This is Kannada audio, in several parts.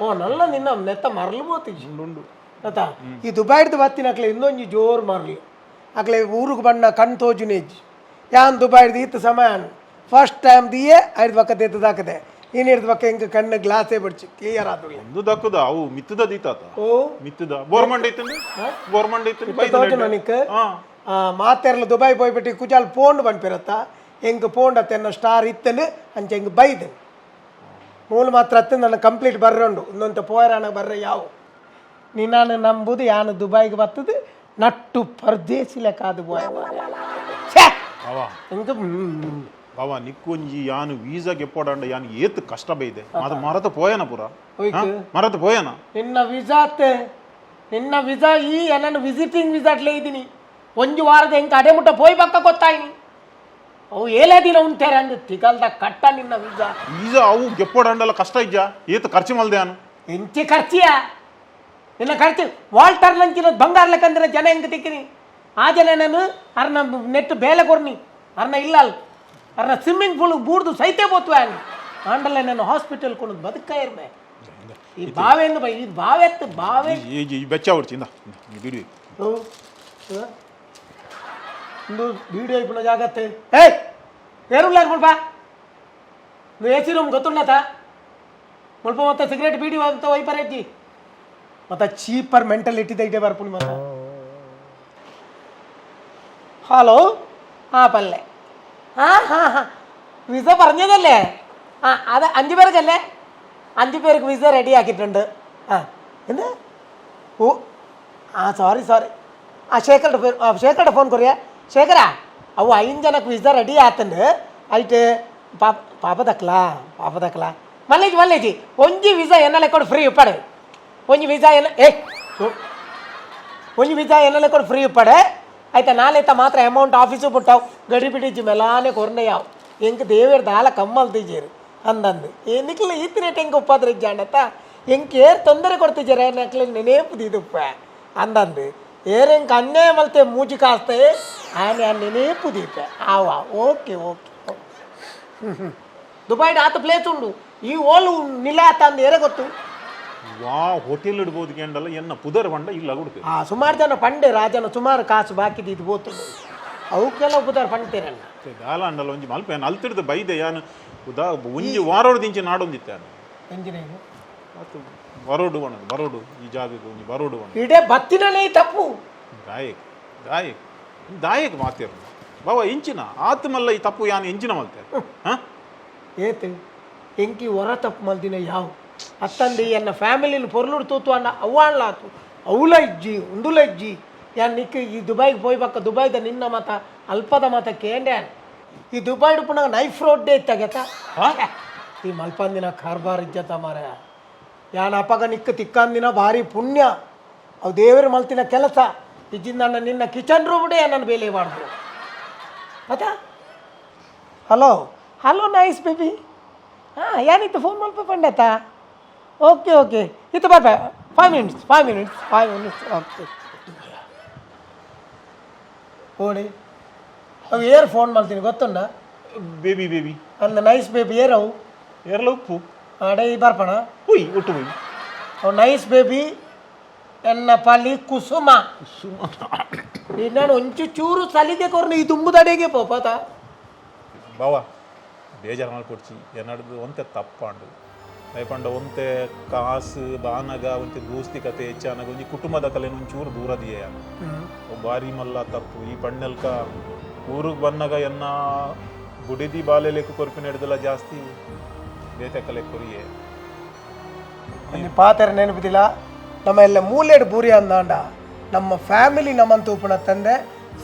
ಓ ನಲ್ಲ ನಿನ್ನ ನೆತ್ತ ಮರಲು ಬೋತಿಜಿ ಆಯ್ತಾ ಈ ದುಬೈಡ್ದು ಬತ್ತಿನ ಅಕ್ಲೆ ಇನ್ನೊಂದು ಜೋರು ಮರಲಿ ಅಕ್ಲೆ ಊರಿಗೆ ಬಣ್ಣ ಕಣ್ ತೋಜುನೇಜಿ ಯಾನ್ ದುಬೈಡ್ದು ಇತ್ತು ಸಮಯ ಫಸ್ಟ್ ಟೈಮ್ ದಿಯೇ ಐದು ಪಕ್ಕ ಎತ್ತದಾಕದೆ ನೀನು ಹಿಡ್ದು ಪಕ್ಕ ಹಿಂಗೆ ಕಣ್ಣು ಗ್ಲಾಸೇ ಬಿಡ್ಚಿ ಕ್ಲಿಯರ್ ಆದ ಒಂದು ದಕ್ಕದ ಅವು ಮಿತ್ತದ ದೀತಾತ ಓ ಮಿತ್ತದ ಬೋರ್ಮಂಡ್ ಐತಂడి ಬೋರ್ಮಂಡ್ ಐತಂడి ನನಗೆ ಮಾತೆರ್ಲ ದುಬೈ போய்ಬಿಟ್ಟು ಕುಜಾಲ್ ಪೋಂಡ್ ಬಂದ್ಪಿರತ್ತ ಹೆಂಗೆ ಪೋಂಡ್ ಅತ್ತೆನ್ನ ಸ್ಟಾರ್ ಇತ್ತನು ಅಂಚೆ ಹೆಂಗೆ ಬೈದು ಮೂಲ ಮಾತ್ರ ಹತ್ತು ನನ್ನ ಕಂಪ್ಲೀಟ್ ಬರ್ರಂಡು ಇನ್ನೊಂದು ಪೋಯರಾಣ ಬರ್ರ ಯಾವ ನೀನು ನಂಬುದು ಯಾನು ದುಬೈಗೆ ಬರ್ತದೆ ನಟ್ಟು ಪರದೇಶಿಲೆ ಕಾದು ಪೋಯ ಹೆಂಗೆ ಬಾವಾ ನಿಕ್ಕೊಂಜಿ ಯಾನು ವೀಸಾಗೆ ಎಪ್ಪೋಡಂಡ ಯಾನು ಏತ್ ಕಷ್ಟ ಬೈದೆ ಅದು ಮರತ ಪೋಯನ ಪುರ ಮರತ ಪೋಯನ ನಿನ್ನ ವಿಸಾ ಈ ನಾನು ವಿಸಿಟಿಂಗ್ ವಿಸಾಟ್ಲೇ ಇದ್ದೀನಿ ಒಂದು ವಾರದ ಹೆಂಗೆ ಅಡೆಮುಟ್ಟ ಪೋಯ್ ಪಕ್ಕ ಗೊತ್ತಾಯಿನಿ ಅವು ಏಳೇ ದಿನ ಉಂಟೇರೆ ಅಂದು ತಿಗಲ್ದ ಕಟ್ಟ ನಿನ್ನ ವೀಸಾ ಅವು ಗೆಪ್ಪೋಡಂಡಲ್ಲ ಕಷ್ಟ ಇಜ್ಜ ಏತ್ ಖರ್ಚು ಮಲ್ದೆ ಯಾನು ಎಂಚಿ ಖರ್ಚಿಯ ನಿನ್ನ ಖರ್ಚು ವಾಲ್ಟರ್ ಲಂಚಿನ ಬಂಗಾರ ಲೆಕ್ಕಂದ್ರೆ ಜನ ಹೆಂಗೆ ತಿಕ್ಕಿನಿ ಆ ಜನ ನಾನು ಅರ್ನ ನೆಟ್ಟು ಬೇಲೆ ಕೊರ್ನಿ ಅರ್ನ ಇಲ್ಲ ಅಲ್ಲ ಅರ್ನ ಸ್ವಿಮ್ಮಿಂಗ್ ಪೂಲ್ ಬೂಡ್ದು ಸೈತೆ ಬೋತ್ವೆ ಅನ್ನ ಆಂಡಲ್ಲ ನಾನು ಹಾಸ್ಪಿಟಲ್ ಕೊಂಡು ಬದುಕ ಇರ್ಬೇ ಈ ಬಾವೆಂದು ಬೈ ಇದು ಬಾವೆತ್ತು ಬಾವೆ ಬೆಚ್ಚ ಹೊಡ್ಚಿಂದ ಬಿಡಿ ಒಂದು ವಿಡಿಯೋ ಇಪ್ಪನ ಜಾಗತ್ತೆ ಏಯ್ ಬೇರುಲ್ಲ ಮುಳ್ಪ ನೀವು ಎ ಸಿ ರೂಮ್ ಗೊತ್ತುಂಡತ ಮುಳ್ಪ ಮತ್ತೆ ಸಿಗರೇಟ್ ಬೀಡಿ ಅಂತ ವೈಪರ್ ಐತಿ ಮತ್ತೆ ಚೀಪರ್ ಮೆಂಟಾಲಿಟಿ ಇದೆ ಬರ್ಪುಣಿ ಮತ್ತೆ ഹലോ ആ പല്ലേ ആ വിസ പറഞ്ഞതല്ലേ ആ അത് 5 പേർക്കല്ലേ 5 പേർക്ക് വിസ റെഡി ആക്കിയിട്ടുണ്ട് ആ എന്ത് ഓ ആ സോറി ആ ಶೇಖರ್ಡ ಫೋನ್ ಕೊರಿಯ ಶೇಖರ ಅವು 5 ಜನಕ್ಕೆ ವಿಸಾ ರೆಡಿ ಆತಂದು ಐತೆ ಪಾಪ ದಕ್ಲಾ ಮಲ್ಲೇಜಿ ಒಂಜಿ ವಿಸಾ ಎನ್ನಲೆ ಕೊಡು ಫ್ರೀ ಉಪ್ಪಡೆ ಒಂಜಿ ವಿಸಾ ಎನ್ನಲೆ ಕೊಡು ಫ್ರೀ ಉಪ್ಪಡೆ అయితే నాలైతే మాత్రం అమౌంట్ ఆఫీసు పుట్టావు గడిపిడిచ్చి మెలానే కొరనయ్యావు ఇంక దేవేరు దాల కమ్మలు తీజారు అందంది ఎందుకు ఈతినేట ఇంక ఉపాధరించాడత ఇంకేరు తొందర కొడుతుజారు నక్లి నేనేపు తీదుప్ప అందంది ఏరు ఇంక అన్నే మళ్తే మూచి కాస్తే ఆయన నేనేపు తీపా ఆవా ఓకే ದುಬೈ ಆತ ಪ್ಲೇಸ್ ಉಂಡು ಈ ಓಲು ನಿಲಾತ ಅಂದು ಏರೆ ಗೊತ್ತು ವಾ ಹೋಟೆಲ್ ಇಡ್ಬೋದು ಕೇಂಡಲ್ಲ ಎನ್ನ ಪುದರ್ ಬಂಡ ಇಲ್ಲ ಕೊಡ್ತೀವಿ ಸುಮಾರು ಜನ ಪಂಡೆ ರಾಜನ ಸುಮಾರು ಕಾಸು ಬಾಕಿ ಇದು ಬೋತುಂಡು ಅವಕ್ಕೆಲ್ಲ ಪುದರ್ ಪಂಡ್ತೀರಣ್ಣ ದಾಲ ಅಂಡಲ್ಲ ಒಂಜಿ ಮಲ್ಪ ಏನು ಅಲ್ತಿಡ್ದು ಬೈದೆ ಯಾನು ಉದಾ ಒಂಜಿ ವಾರೋಡು ದಿಂಚಿ ನಾಡೊಂದಿತ್ತೆ ಎಂಜಿನಿಯರ್ ಬರೋಡು ಬರೋಡು ಈ ಜಾಗಕ್ಕೆ ಒಂಜಿ ಬರೋಡು ಇಡೇ ಬತ್ತಿನಲ್ಲೇ ತಪ್ಪು ದಾಯಕ್ ಮಾತೇರು ಬಾವ ಎಂಚಿನ ಆತ ಮಲ್ಲ ಈ ತಪ್ಪು ಯಾನು ಎಂಚಿನ ಮಲ್ತೆ ಏತು ಎಂಕಿ ಹೊರ ತಪ್ಪು ಮಲ್ದಿನ ಯಾವ ಅತ್ತಂದು ಎನ್ನ ಫ್ಯಾಮಿಲಿನ ಪೊರ್ಲುಡು ತೂತು ಅನ್ನ ಅವ್ವಾಣ್ಲಾತು ಅವಳ ಇಜ್ಜಿ ಉಂದುಲ ಇಜ್ಜಿ ಯಾನ್ ನಿಕ್ಕ ಈ ದುಬೈಗೆ ಪೋಯ್ ಬಕ್ಕ ದುಬೈದ ನಿನ್ನ ಮತ ಅಲ್ಪದ ಮತ ಕೇಂಡೆ ಈ ದುಬೈಡು ಪುನಃ ನೈಫ್ ರೋಡ್ಡೇ ಇತ್ತಾಗತ್ತ ಈ ಮಲ್ಪಂದಿನ ಕಾರ್ಬಾರ್ ಇಜ್ಜತ ಮಾರ ಯಾನ್ ಅಪ್ಪಗ ನಿಕ್ಕ ತಿಕ್ಕಂದಿನ ಭಾರಿ ಪುಣ್ಯ ಅವು ದೇವರು ಮಲ್ತಿನ ಕೆಲಸ ಇಜ್ಜಿಂದ ನಿನ್ನ ಕಿಚನ್ ರೂಮ್ಡೇ ನನ್ನ ಬೇಲೆ ಮಾಡಿದ್ರು ಆಯ್ತಾ ಹಲೋ ನೈಸ್ ಬೇಬಿ ಹಾಂ ಏನಿತ್ತು ಫೋನ್ ಮಲ್ಪ ಪಂಡತ ಓಕೆ ಇತ್ತು ಬಾಯ್ 5 ಮಿನಿಟ್ಸ್ ಓಕೆ ಓಡಿ ಅವು ಏರ್ ಫೋನ್ ಮಾಡ್ತೀನಿ ಗೊತ್ತುಂಡ ಬೇಬಿ ಅಂದ ನೈಸ್ ಬೇಬಿ ಏರವು ಏರ್ಲ ಉಪ್ಪು ಅಡೇ ಬರ್ಪಣ ಒಟ್ಟು ಅವು ನೈಸ್ ಬೇಬಿ ಎನ್ನ ಪಲ್ಲಿ ಕುಸುಮ ನಾನು ಒಂಚು ಚೂರು ಸಲಿದೆ ಕೊರ್ನ ಈ ತುಂಬುದಡೆಗೆ ಪೋಪಾತ ಬಾವಾ ಬೇಜಾರು ಮಾಡ್ಕೊಡ್ಚಿ ಏನಾಡ್ದು ಒಂತೆ ತಪ್ಪಾಂಡು ಐಪಂಡ ಒಂತೆ ಕಾಸು ಬಾನಗ ಒಂತೆ ದೋಸ್ತಿ ಕತೆ ಹೆಚ್ಚಾನಾಗ ಒಂಜಿ ಕುಟುಂಬದ ಕಲೆ ಒಂಚೂರು ದೂರದಿಯೇ ಬಾರಿ ಮಲ್ಲ ತಪ್ಪು ಈ ಪಣ್ಣಲ್ಕ ಊರಿಗೆ ಬಂದಾಗ ಎನ್ನ ಬುಡಿದಿ ಬಾಲೆ ಲೆಕ್ಕ ಕೊರ್ಪಿನ ಹಿಡ್ದಲ್ಲ ಜಾಸ್ತಿ ಬೇತೆ ಕಲೆ ಕೊರಿಯೇ ಪಾತೆರ ನೆನಪಿದಿಲ್ಲ ನಮ್ಮ ಎಲ್ಲ ಮೂಲೆಡ್ ಬೂರಿ ಅಂದಾಂಡ ನಮ್ಮ ಫ್ಯಾಮಿಲಿ ನಮ್ಮಂತ ಉಪನ ತಂದೆ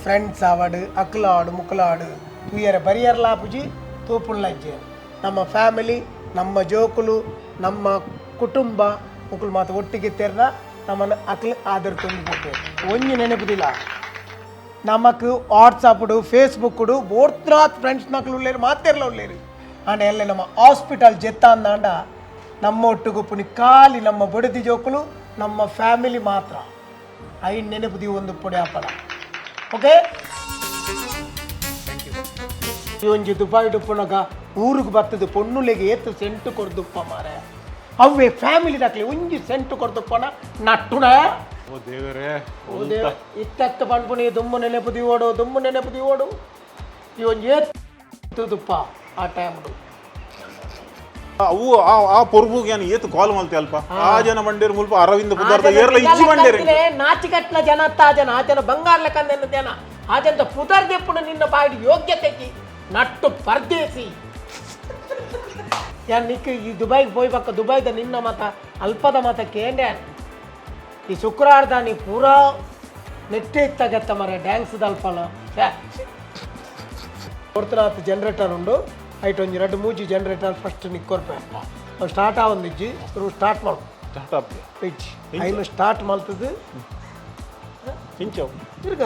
ಫ್ರೆಂಡ್ಸ್ ಆವಾಡು ಅಕ್ಲಾಡು ಮುಕ್ಲಾಡು ತುಯ್ಯರ ಬರಿಯರ್ಲಾಪುಜಿ ತೂಪುಣ್ಲಜ್ಜೆ ನಮ್ಮ ಫ್ಯಾಮಿಲಿ ನಮ್ಮ ಜೋಕುಲು ನಮ್ಮ ಕುಟುಂಬ ಮುಕ್ಕಳು ಮಾತು ಒಟ್ಟಿಗೆ ತೆರೆದ ನಮ್ಮನ್ನು ಅಕ್ಲು ಆದರ್ ತುಂಬಿಕೊಟ್ಟು ಒಂಜಿ ನೆನಪುದಿಲ್ಲ ನಮಕ್ ವಾಟ್ಸಪ್ಡು ಫೇಸ್ಬುಕ್ಡು ಬೋರ್ತ್ರಾತ್ ಫ್ರೆಂಡ್ಸ್ ನಕ್ಲು ಉಳ್ಳೇರು ಮಾತೆರ್ಲ ಉಳ್ಳೇರು ಆಂಡ ಎಲ್ಲ ನಮ್ಮ ಹಾಸ್ಪಿಟಲ್ ಜೆತ್ತ ಅಂದಾಂಡ ನಮ್ಮ ಒಟ್ಟಿಗೆ ಪುನಿ ಖಾಲಿ ನಮ್ಮ ಬಡದಿ ಜೋಕುಲು ನಮ್ಮ ಫ್ಯಾಮಿಲಿ ಮಾತ್ರ ಐ ನೆನಪುದಿ ಒಂದು ಪುಡಿ ಆಪಡ ಓಕೆ ಒಂಜಿ ದುಬೈ ಡುಪ್ಪುನಗ ಊರಿಗೆ ಬರ್ತದೆ ಪೊಣ್ಣುಲೆಗೆ ಏತು ಸೆಂಟು ಕೊರ್ದುಪ್ಪ ಮಾರ ಅವೇ ಫ್ಯಾಮಿಲಿ ದಾಖಲೆ ಒಂಜಿ ಸೆಂಟು ಕೊಡ್ತಪ್ಪನ ನಟ್ಟುನ ಓ ದೇವರೇ ಇತ್ತ ಪಂಪುನಿ ದುಮ್ಮು ನೆನೆಪುದಿ ಓಡು ಈ ಒಂಜಿ ತುಪ್ಪ ಆ ಟೈಮ್ಡು ಅವು ಆ ಪೊರ್ಬುಗೆ ಏನು ಏತು ಕಾಲ್ ಮಲ್ತೆ ಅಲ್ಪ ಆ ಜನ ಮಂಡೇರು ಮುಲ್ಪ ಅರವಿಂದ ಪುದಾರ್ದ ಏರ್ಲ ಇಜ್ಜಿ ಮಂಡೇರು ನಾಚಿಕಟ್ಲ ಜನ ಆ ಜನ ಬಂಗಾರ್ಲ ಕಂದೆನ ಜನ ಆ ಜನ ಪುದರ್ದೆಪ್ಪುನ ನಿನ್ನ ಬಾಡಿ ಯೋಗ್ಯತೆಗೆ ನಟ್ಟು ಪರ್ದೇಸಿ ಯಾರು ನಿಕ್ಕ ಈ ದುಬೈಗೆ ಹೋಯ್ ಪಕ್ಕ ದುಬೈದ ನಿನ್ನ ಮತ ಅಲ್ಪದ ಮತಕ್ಕೆ ಏನ್ಯ ಈ ಶುಕ್ರವಾರದ ನೀ ಪೂರಾ ನೆಟ್ಟೆ ಇತ್ತಾಗತ್ತ ಮರ ಡ್ಯಾನ್ಸ್ದ ಅಲ್ಪಲ ಕೊಡ್ತಾನ ಜನರೇಟರ್ ಉಂಡು ಐಟ್ ಒಂಜಿ 2-3 ಜನರೇಟರ್ ಫಸ್ಟ್ ನಿಕ್ಕೊರ್ಪೆ ಅವು ಸ್ಟಾರ್ಟ್ ಆವೊಂದಿಜ್ಜಿ ಸ್ಟಾರ್ಟ್ ಮಾಡು ಇಜ್ಜಿ ಐನು ಸ್ಟಾರ್ಟ್ ಮಲ್ತದ್ದು ತಿಂಚವು ತಿರ್ಗ